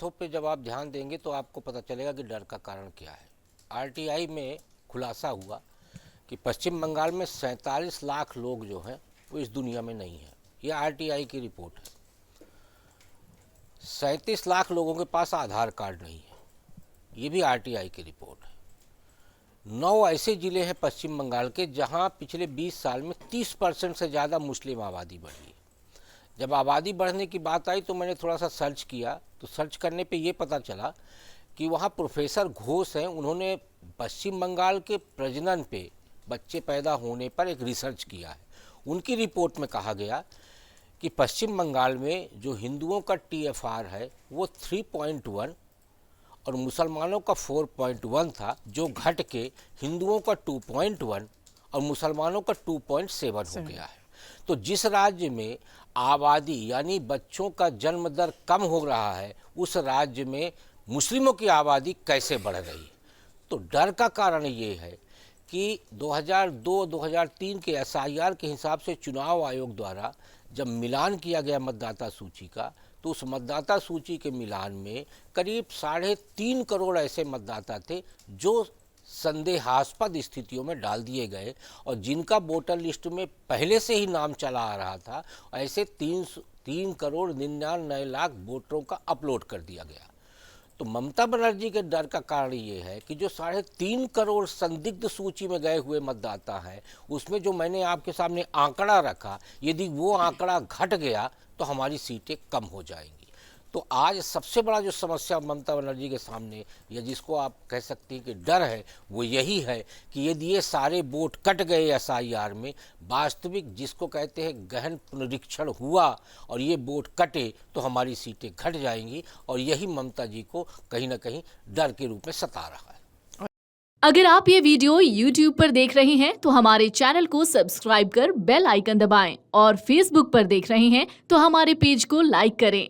तथ्यों पे जब आप ध्यान देंगे तो आपको पता चलेगा कि डर का कारण क्या है। आरटीआई में खुलासा हुआ कि पश्चिम बंगाल में 47 लाख लोग जो हैं वो इस दुनिया में नहीं हैं। ये आरटीआई की रिपोर्ट है। 37 लाख लोगों के पास आधार कार्ड नहीं है, ये भी आरटीआई की रिपोर्ट है। 9 ऐसे ज़िले हैं पश्चिम बंगाल के जहां पिछले 20 साल में 30% से ज़्यादा मुस्लिम आबादी बढ़ी है। जब आबादी बढ़ने की बात आई तो मैंने थोड़ा सा सर्च किया, तो सर्च करने पे ये पता चला कि वहाँ प्रोफेसर घोष हैं, उन्होंने पश्चिम बंगाल के प्रजनन पे, बच्चे पैदा होने पर एक रिसर्च किया है। उनकी रिपोर्ट में कहा गया कि पश्चिम बंगाल में जो हिंदुओं का टीएफआर है वो 3.1 और मुसलमानों का 4.1 था, जो घट के हिंदुओं का 2.1 और मुसलमानों का 2.7 हो गया है। तो जिस राज्य में आबादी यानी बच्चों का जन्म दर कम हो रहा है, उस राज्य में मुस्लिमों की आबादी कैसे बढ़ रही है? तो डर का कारण ये है कि 2002-2003 के एसआईआर के हिसाब से चुनाव आयोग द्वारा जब मिलान किया गया मतदाता सूची का, तो उस मतदाता सूची के मिलान में करीब 3.5 करोड़ ऐसे मतदाता थे जो संदेहास्पद स्थितियों में डाल दिए गए और जिनका वोटर लिस्ट में पहले से ही नाम चला आ रहा था। ऐसे 3 करोड़ 99 लाख वोटरों का अपलोड कर दिया गया। तो ममता बनर्जी के डर का कारण ये है कि जो 3.5 करोड़ संदिग्ध सूची में गए हुए मतदाता हैं, उसमें जो मैंने आपके सामने आंकड़ा रखा, यदि वो आंकड़ा घट गया तो हमारी सीटें कम हो जाएंगी। तो आज सबसे बड़ा जो समस्या ममता बनर्जी के सामने, या जिसको आप कह सकते हैं कि डर है, वो यही है कि यदि ये सारे वोट कट गए एसआईआर में, वास्तविक जिसको कहते हैं गहन पुनरीक्षण हुआ और ये वोट कटे तो हमारी सीटें घट जाएंगी, और यही ममता जी को कहीं ना कहीं डर के रूप में सता रहा है। अगर आप ये वीडियो YouTube पर देख रहे हैं तो हमारे चैनल को सब्सक्राइब कर बेल आइकन दबाएं, और Facebook पर देख रहे हैं तो हमारे पेज को लाइक करें।